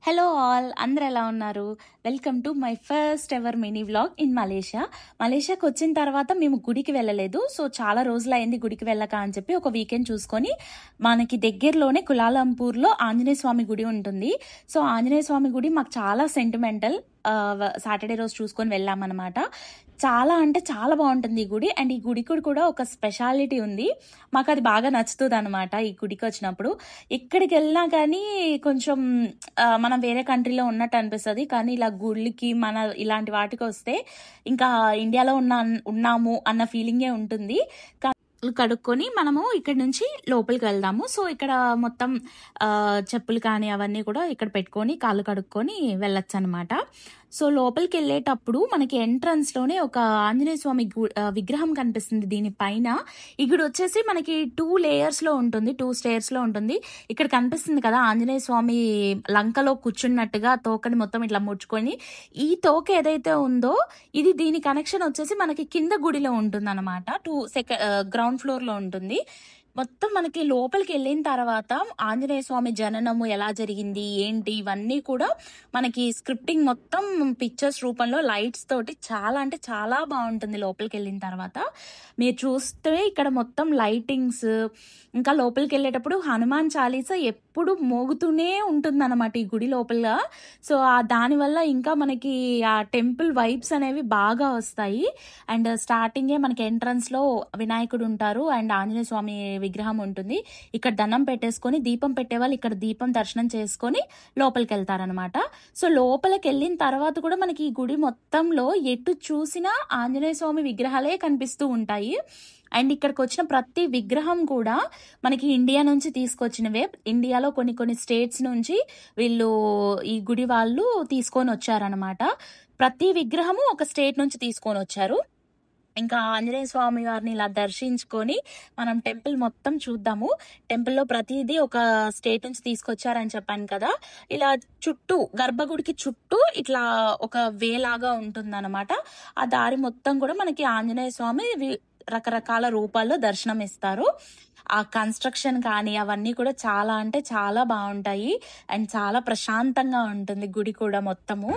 Hello all, అందరు ఎలా ఉన్నారు? Welcome to my first ever mini vlog in Malaysia. మలేషియాకి వచ్చిన తర్వాత మేము గుడికి వెళ్ళలేదు. సో చాలా రోజులైంది గుడికి వెళ్ళక అని చెప్పి ఒక వీకెండ్ చూసుకొని మనకి దగ్గరలోనే కులాలంపూర్లో ఆంజనేయ స్వామి గుడి ఉంటుంది. సో ఆంజనేయ స్వామి గుడి మాకు చాలా సెంటిమెంటల్. సాటర్డే రోజు చూసుకొని వెళ్ళామన్నమాట. చాలా అంటే చాలా బాగుంటుంది ఈ గుడి. అండ్ ఈ గుడికి కూడా ఒక స్పెషాలిటీ ఉంది. మాకు అది బాగా నచ్చుతుంది అనమాట. ఈ గుడికి వచ్చినప్పుడు ఎక్కడికి వెళ్ళినా కానీ కొంచెం మనం వేరే కంట్రీలో ఉన్నట్టు అనిపిస్తుంది. కానీ ఇలా గుళ్ళకి మన ఇలాంటి వాటికి వస్తే ఇంకా ఇండియాలో ఉన్నాము అన్న ఫీలింగే ఉంటుంది. కడుక్కొని మనము ఇక్కడ నుంచి లోపలికి వెళ్దాము. సో ఇక్కడ మొత్తం చెప్పులు కానీ అవన్నీ కూడా ఇక్కడ పెట్టుకొని కాళ్ళు కడుక్కొని వెళ్ళొచ్చు అనమాట. సో లోపలికి వెళ్ళేటప్పుడు మనకి ఎంట్రన్స్ లోనే ఒక ఆంజనేయ స్వామి విగ్రహం కనిపిస్తుంది. దీనిపైన ఈ గుడి వచ్చేసి మనకి 2 layers లో ఉంటుంది, 2 stairs లో ఉంటుంది. ఇక్కడ కనిపిస్తుంది కదా ఆంజనేయ స్వామి లంకలో కూర్చున్నట్టుగా తోకని మొత్తం ఇట్లా ముడుచుకొని, ఈ తోక ఏదైతే ఉందో ఇది దీని కనెక్షన్ వచ్చేసి మనకి కింద గుడిలో ఉంటుంది అనమాట. గ్రౌండ్ ఫ్లోర్ లో ఉంటుంది. మొత్తం మనకి లోపలికి వెళ్ళిన తర్వాత ఆంజనేయ స్వామి జననము ఎలా జరిగింది ఏంటి ఇవన్నీ కూడా మనకి స్క్రిప్టింగ్ మొత్తం పిక్చర్స్ రూపంలో లైట్స్ తోటి చాలా అంటే చాలా బాగుంటుంది. లోపలికి వెళ్ళిన తర్వాత మీరు చూస్తే ఇక్కడ మొత్తం లైటింగ్స్, ఇంకా లోపలికి వెళ్ళేటప్పుడు హనుమాన్ చాలీసా ఎప్పుడు మోగుతూనే ఉంటుంది అనమాట ఈ గుడి లోపల. సో దానివల్ల ఇంకా మనకి ఆ టెంపుల్ వైబ్స్ అనేవి బాగా వస్తాయి. అండ్ స్టార్టింగే మనకి ఎంట్రన్స్ లో వినాయకుడు ఉంటారు అండ్ ఆంజనేయ స్వామి విగ్రహం ఉంటుంది. ఇక్కడ దండం పెట్టేసుకొని దీపం పెట్టేవాళ్ళు ఇక్కడ దీపం దర్శనం చేసుకొని లోపలికి వెళ్తారనమాట. సో లోపలికి వెళ్ళిన తర్వాత కూడా మనకి ఈ గుడి మొత్తంలో ఎటు చూసినా ఆంజనేయ స్వామి విగ్రహాలే కనిపిస్తూ ఉంటాయి. అండ్ ఇక్కడికి వచ్చిన ప్రతి విగ్రహం కూడా మనకి ఇండియా నుంచి తీసుకొచ్చినవే. ఇండియాలో కొన్ని స్టేట్స్ నుంచి వీళ్ళు ఈ గుడి వాళ్ళు తీసుకొని వచ్చారనమాట. ప్రతి విగ్రహము ఒక స్టేట్ నుంచి తీసుకొని వచ్చారు. ఇంకా ఆంజనేయ స్వామి వారిని ఇలా దర్శించుకొని మనం టెంపుల్ మొత్తం చూద్దాము. టెంపుల్లో ప్రతిదీ ఒక స్టేట్ నుంచి తీసుకొచ్చారని చెప్పాను కదా. ఇలా చుట్టూ గర్భగుడికి చుట్టూ ఇట్లా ఒక వే లాగా ఉంటుందన్నమాట. ఆ దారి మొత్తం కూడా మనకి ఆంజనేయ స్వామి రకరకాల రూపాల్లో దర్శనం ఇస్తారు. ఆ కన్స్ట్రక్షన్ కానీ అవన్నీ కూడా చాలా అంటే చాలా బాగుంటాయి. అండ్ చాలా ప్రశాంతంగా ఉంటుంది గుడి కూడా మొత్తము.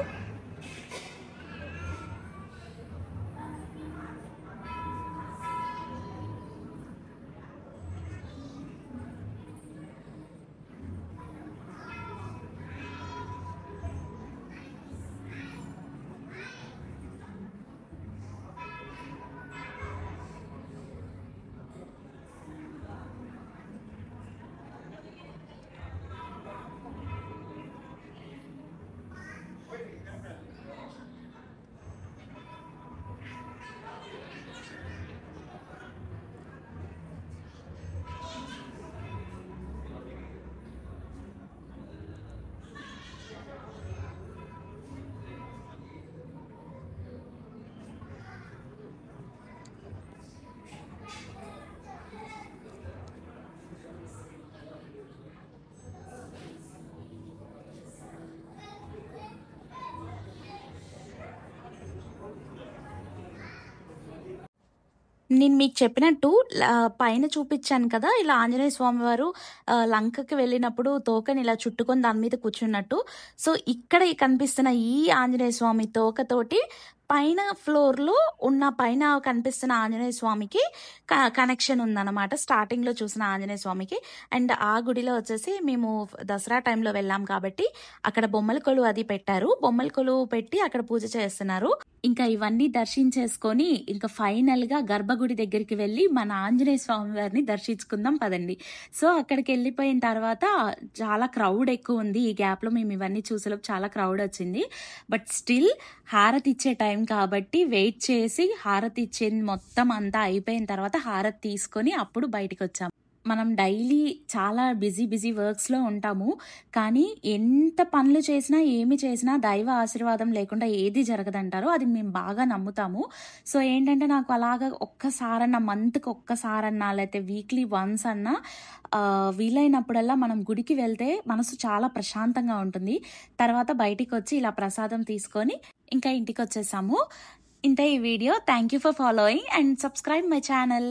నేను మీకు చెప్పినట్టు పైన చూపించాను కదా, ఇలా ఆంజనేయ స్వామి వారు లంకకి వెళ్ళినప్పుడు తోకని ఇలా చుట్టుకొని దాని మీద కూర్చున్నట్టు. సో ఇక్కడ కనిపిస్తున్న ఈ ఆంజనేయ స్వామి తోకతోటి పైన ఫ్లోర్లో ఉన్న పైన కనిపిస్తున్న ఆంజనేయ స్వామికి కనెక్షన్ ఉందన్నమాట. స్టార్టింగ్లో చూసిన ఆంజనేయ స్వామికి. అండ్ ఆ గుడిలో వచ్చేసి మేము దసరా టైంలో వెళ్ళాం కాబట్టి అక్కడ బొమ్మల కొలువు అది పెట్టారు. బొమ్మల కొలువు పెట్టి అక్కడ పూజ చేస్తున్నారు. ఇంకా ఇవన్నీ దర్శించేసుకొని ఇంకా ఫైనల్గా గర్భగుడి దగ్గరికి వెళ్ళి మన ఆంజనేయ స్వామి వారిని దర్శించుకుందాం పదండి. సో అక్కడికి వెళ్ళిపోయిన తర్వాత చాలా క్రౌడ్ ఎక్కువ ఉంది. ఈ గ్యాప్లో మేము ఇవన్నీ చూసేలోపు చాలా క్రౌడ్ వచ్చింది. బట్ స్టిల్ హారతి ఇచ్చే టైం కాబట్టి వెయిట్ చేసి హారతి ఇచ్చేది మొత్తం అంతా అయిపోయిన తర్వాత హారతి తీసుకొని అప్పుడు బయటకు వచ్చాము. మనం డైలీ చాలా బిజీ వర్క్స్లో ఉంటాము. కానీ ఎంత పనులు చేసినా ఏమి చేసినా దైవ ఆశీర్వాదం లేకుండా ఏది జరగదంటారు. అది మేము బాగా నమ్ముతాము. సో ఏంటంటే నాకు అలాగా ఒక్కసారన్నా, మంత్కి ఒక్కసారన్నా లేకపోతే వీక్లీ వన్స్ అన్నా వీలైనప్పుడల్లా మనం గుడికి వెళ్తే మనసు చాలా ప్రశాంతంగా ఉంటుంది. తర్వాత బయటికి వచ్చి ఇలా ప్రసాదం తీసుకొని ఇంకా ఇంటికి వచ్చేసాము. ఇంతే ఈ video. Thank you for following and subscribe my channel.